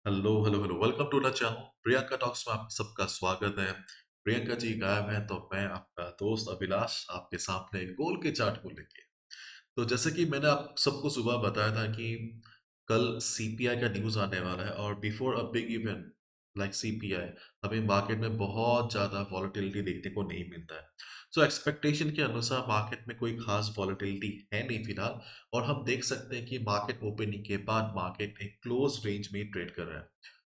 Hello hello hello welcome to the channel Priyanka talks में आप सबका स्वागत है। प्रियंका जी गायब हैं तो मैं आपका दोस्त अभिलाष आपके सामने गोल के चार्ट को लेके। तो जैसे कि मैंने आप सबको सुबह बताया था कि कल सीपीआई का न्यूज़ आने वाला है और before a big event like CPI हमें मार्केट में बहुत ज़्यादा वॉलेटिलिटी देखने को नहीं मिलता है। सो एक्सपेक्टेशन के अनुसार मार्केट में कोई खास वॉलेटिलिटी है नहीं फिलहाल। और हम देख सकते हैं कि मार्केट ओपनिंग के बाद मार्केट एक क्लोज रेंज में ट्रेड कर रहा है।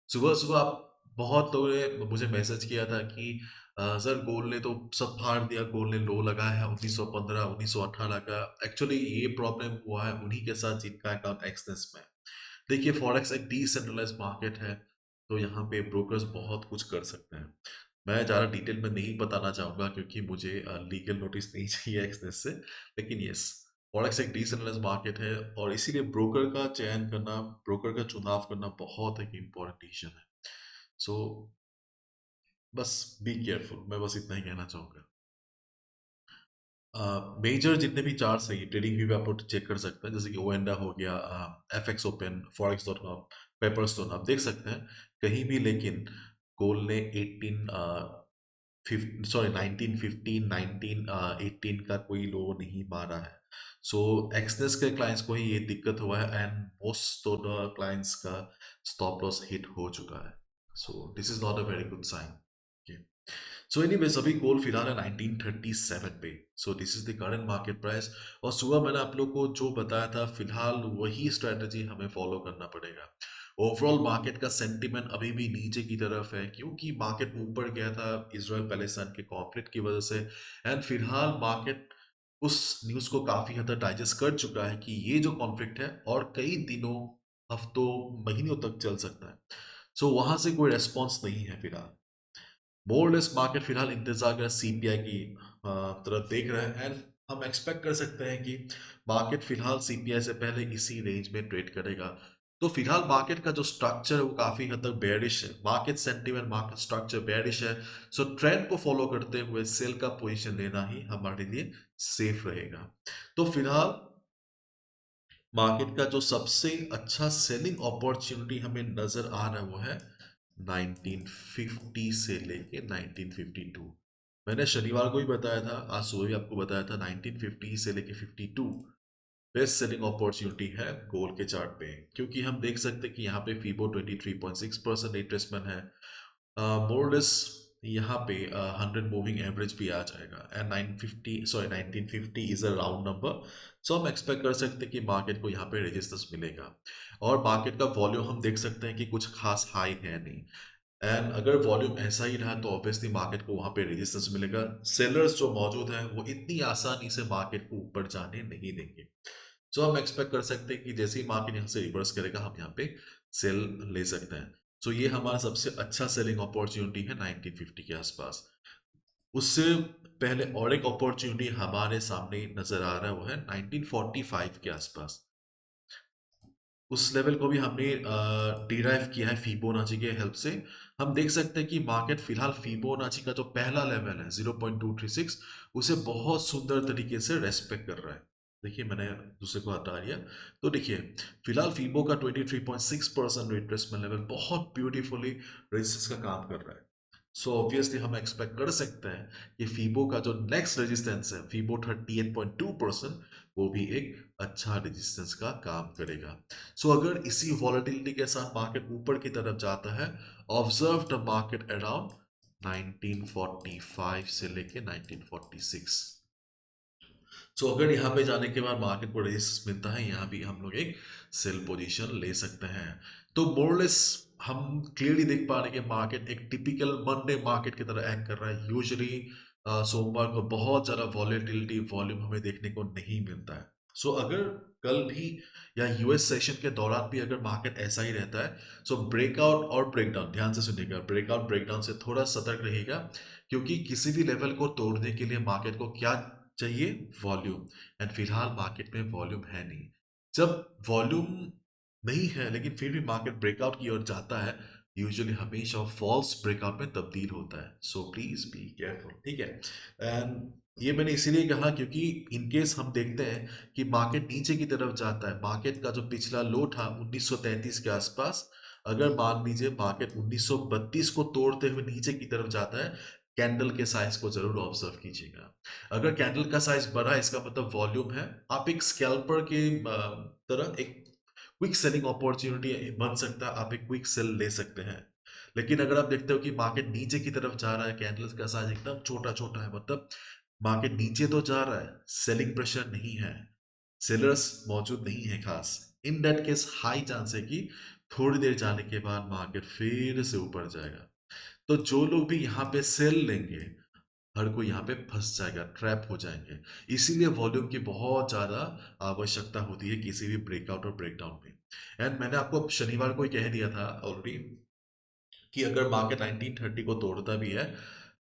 सुबह-सुबह आप बहुत लोगों ने मुझे मैसेज किया था कि सर गोल्ड ने तो सब फाड़ दिया, गोल्ड ने लो लगाया है 1915, 1918 का। एक्चुअली ये प्रॉब्लम हुआ है उन्हीं के साथ जिनका अकाउंट एक्सनेस में है। देखिए फॉरेक्स एक डिसेंट्रलाइज्ड मार्केट है, तो यहाँ पे ब्रोकर्स बहुत कुछ कर सकते हैं। मैं ज़्यादा डिटेल में नहीं बताना चाहूँगा क्योंकि मुझे लीगल नोटिस नहीं चाहिए एक्सनेस से। लेकिन यस, फॉरेक्स एक डिसेंट्रलाइज्ड मार्केट है और इसीलिए ब्रोकर का चयन करना, ब्रोकर का चुनाव करना बहुत एक इम्पोर्टेंट डिसीजन है। सो बस बी केयरफुल, मैं बस इतना ही कहना चाहूँगा। मेजर जितने भी चार्ट्स हैं ट्रेडिंग व्यू पे आप लोग चेक कर सकते हैं, जैसे कि ओएंडा हो गया, F X Open, Forex dot com, Pepperstone आप देख सकते हैं कहीं भी। लेकिन गोल्ड ने 1915 1918 का कोई लो नहीं मारा है। सो एक्सनेस के क्लाइंट्स को ही ये दिक्कत हुआ है and most of the clients का स्टॉप लॉस हिट हो चुका है। So this is not a very good sign. So anyways अभी गोल्ड फिलहाल है 1937 पे। So this is the current market price. और सुबह मैंने आप लोग को जो बताया था फिलहाल वही स्ट्रेटजी हमें फॉलो करना पड़ेगा। ओवरऑल मार्केट का सेंटीमेंट अभी भी नीचे की तरफ है क्योंकि मार्केट ऊपर गया था इजराइल पैलेस्टाइन के कॉन्फ्लिक्ट की वजह से। एंड फिलहाल मार्केट उस न्यूज़ को काफ़ी हद तक डाइजेस्ट कर चुका है कि ये जो कॉन्फ्लिक्ट है और कई दिनों, हफ्तों, महीनों तक चल सकता है। सो वहां से कोई रेस्पॉन्स नहीं है फिलहाल। मोरलेस मार्केट फिलहाल इंतजार कर सीपीआई की तरफ देख रहा है एंड हम एक्सपेक्ट कर सकते हैं कि मार्केट फिलहाल सीपीआई से पहले इसी रेंज में ट्रेड करेगा। तो फिलहाल मार्केट का जो स्ट्रक्चर है वो काफी हद तक बेयरिश है, market sentiment, market structure bearish है। सो ट्रेंड को फॉलो करते हुए सेल का पोजीशन लेना ही हमारे लिए सेफ रहेगा। तो फिलहाल मार्केट का जो सबसे अच्छा सेलिंग अपॉर्चुनिटी हमें नजर आ रहा है वो है 1950 से लेके 1952। मैंने शनिवार को ही बताया था, आज सुबह भी आपको बताया था 1950 से लेके 52 बेस्ट सेलिंग अपॉर्चुनिटी है गोल्ड के चार्ट पे। क्योंकि हम देख सकते हैं कि यहाँ पे फीबो 23.6% रिट्रेसमेंट है। मोरलेस यहाँ पे 100 मूविंग एवरेज भी आ जाएगा and 1950 is a round number. So हम एक्सपेक्ट कर सकते हैं कि मार्केट को यहाँ पे रेजिस्टेंस मिलेगा। और मार्केट का वॉल्यूम हम देख सकते हैं कि कुछ खास हाई है नहीं। एंड अगर वॉल्यूम ऐसा ही रहा तो ऑब्वियसली मार्केट को वहां पे रेजिस्टेंस मिलेगा। सेलर्स जो मौजूद हैं वो इतनी आसानी से मार्केट को ऊपर जाने नहीं देंगे। सो हम एक्सपेक्ट कर सकते हैं कि जैसे ही मार्केट यहाँ से रिवर्स करेगा हम यहाँ पे सेल ले सकते हैं। सो ये हमारा सबसे अच्छा सेलिंग अपॉर्चुनिटी है 1950 के आसपास। उससे पहले और एक अपॉर्चुनिटी हमारे सामने नजर आ रहा है वो है 1945 के आसपास। उस लेवल को भी हमने डिराइव किया है फिबोनाची के हेल्प से। हम देख सकते हैं कि मार्केट फिलहाल फिबोनाची का जो पहला लेवल है 0.236 उसे बहुत सुंदर तरीके से रेस्पेक्ट कर रहा है। देखिए मैंने दूसरे को हटा दिया। तो देखिए फिलहाल फिबो का 23.6% रिट्रेसमेंट लेवल बहुत ब्यूटीफुली रेजिस्टेंस का काम कर रहा है। सो ऑब्वियसली हम एक्सपेक्ट कर सकते हैं कि फीबो का जो नेक्स्ट रेजिस्टेंस है फीबो 38.2% वो भी एक अच्छा रेजिस्टेंस का काम करेगा। सो अगर इसी वॉलेटिलिटी के साथ मार्केट ऊपर की तरफ जाता है, ऑब्जर्व द मार्केट अराउंड 1945 से लेके 1946। सो अगर यहाँ पे जाने के बाद मार्केट को रेजिस्टेंस मिलता है, यहाँ भी हम लोग एक सेल पोजीशन ले सकते हैं। तो मोरलेस हम क्लियरली देख पा रहे हैं कि मार्केट एक टिपिकल मंडे मार्केट की तरह एक्ट कर रहा है। यूजुअली सोमवार को बहुत ज्यादा वॉलेटिलिटी वॉल्यूम हमें देखने को नहीं मिलता है। सो अगर कल भी या यूएस सेशन के दौरान भी अगर मार्केट ऐसा ही रहता है, सो ब्रेकआउट और ब्रेकडाउन ध्यान से सुनिएगा, ब्रेकआउट ब्रेकडाउन से थोड़ा सतर्क रहेगा। क्योंकि किसी भी लेवल को तोड़ने के लिए मार्केट को क्या चाहिए? वॉल्यूम। एंड फिलहाल मार्केट में वॉल्यूम है नहीं। जब वॉल्यूम नहीं है लेकिन फिर भी मार्केट ब्रेकआउट की ओर जाता है, यूजुअली हमेशा फॉल्स ब्रेकआउट में तब्दील होता है। सो प्लीज बी केयरफुल, ठीक है। एंड ये मैंने इसीलिए कहा क्योंकि इन केस हम देखते हैं कि मार्केट नीचे की तरफ जाता है, मार्केट का जो पिछला लो था 1933 के आसपास, अगर मान लीजिए मार्केट 1932 को तोड़ते हुए नीचे की तरफ जाता है, कैंडल के साइज को जरूर ऑब्जर्व कीजिएगा। अगर कैंडल का साइज बढ़ा, इसका मतलब वॉल्यूम है। आप एक स्कैल्पर के तरह एक क्विक सेलिंग अपॉर्चुनिटी बन सकता है, आप एक क्विक सेल ले सकते हैं। लेकिन अगर आप देखते हो कि मार्केट नीचे की तरफ जा रहा है, कैंडल्स का साइज एकदम छोटा छोटा है, मतलब मार्केट नीचे तो जा रहा है, सेलिंग प्रेशर नहीं है, सेलर्स मौजूद नहीं है खास, in that case high chance है कि थोड़ी देर जाने के बाद मार्केट फिर से ऊपर जाएगा। तो जो लोग भी यहाँ पे सेल लेंगे, हर कोई यहाँ पे फंस जाएगा, ट्रैप हो जाएंगे। इसीलिए वॉल्यूम की बहुत ज्यादा आवश्यकता होती है किसी भी ब्रेकआउट और ब्रेकडाउन में। एंड मैंने आपको शनिवार को ही कह दिया था ऑलरेडी कि अगर मार्केट 1930 को तोड़ता भी है,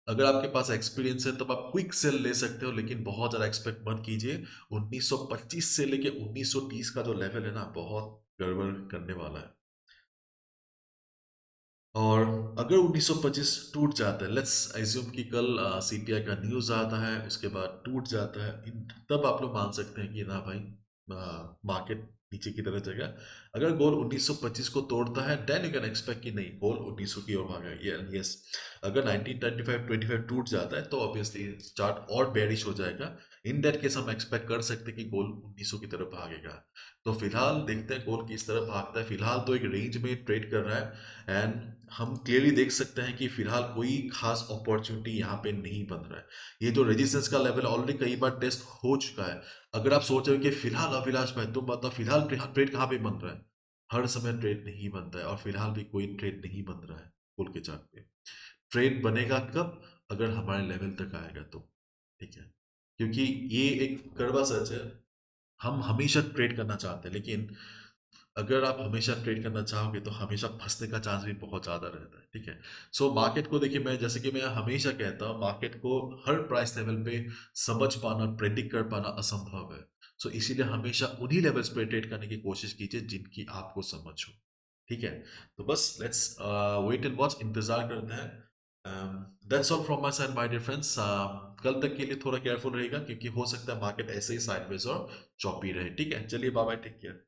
अगर आपके पास एक्सपीरियंस है तब आप क्विक सेल ले सकते हो, लेकिन बहुत ज्यादा एक्सपेक्ट मत कीजिए। 1925 से लेके 1930 का जो लेवल है ना, बहुत गड़बड़ करने वाला है। और अगर 1925 टूट जाता है, लेट्स एज्यूम कि कल सीपीआई का न्यूज आता है, उसके बाद टूट जाता है, तब आप लोग मान सकते हैं कि ना भाई मार्केट नीचे की तरफ जाएगा। अगर गोल 1925 को तोड़ता है, देन यू कैन एक्सपेक्ट कि नहीं, गोल 1900 की ओर भागेगा। यस, अगर 1935 25 टूट जाता है तो ऑब्वियसली चार्ट और बेरिश हो जाएगा। इन दैट केस हम एक्सपेक्ट कर सकते हैं कि गोल 1900 की तरफ भागेगा। तो फिलहाल देखते हैं गोल किस तरफ भागता है। फिलहाल तो एक रेंज में ट्रेड कर रहा है, एंड हम क्लियरली देख सकते हैं कि फिलहाल कोई खास अपॉर्चुनिटी यहाँ पे नहीं बन रहा है। ये जो रेजिस्टेंस का लेवल ऑलरेडी कई बार टेस्ट हो चुका है। अगर आप सोच रहे हो कि फिलहाल अभिलाष भाई तुम बताओ फिलहाल ट्रेड कहाँ पे बन रहा है, हर समय ट्रेड नहीं बनता है, और फिलहाल भी कोई ट्रेड नहीं बन रहा है पुल के चार्ट पे। ट्रेड बनेगा कब, अगर हमारे लेवल तक आएगा तो, ठीक है। क्योंकि ये एक कड़वा सच है, हम हमेशा ट्रेड करना चाहते हैं, लेकिन अगर आप हमेशा ट्रेड करना चाहोगे तो हमेशा फंसने का चांस भी बहुत ज़्यादा रहता है, ठीक है। सो मार्केट को देखिए, मैं जैसे कि मैं हमेशा कहता हूँ, मार्केट को हर प्राइस लेवल पे समझ पाना, प्रेडिक्ट कर पाना असंभव है। सो इसीलिए हमेशा उन्हीं लेवल्स पे ट्रेड करने की कोशिश कीजिए जिनकी आपको समझ हो, ठीक है। तो बस लेट्स वेट एंड वॉच, इंतजार करते हैं। That's all from my side my dear friends. कल तक के लिए थोड़ा केयरफुल रहेगा, क्योंकि हो सकता है मार्केट ऐसे ही साइडवेज और चॉपी रहे, ठीक है। चलिए बाय बाय, टेक केयर।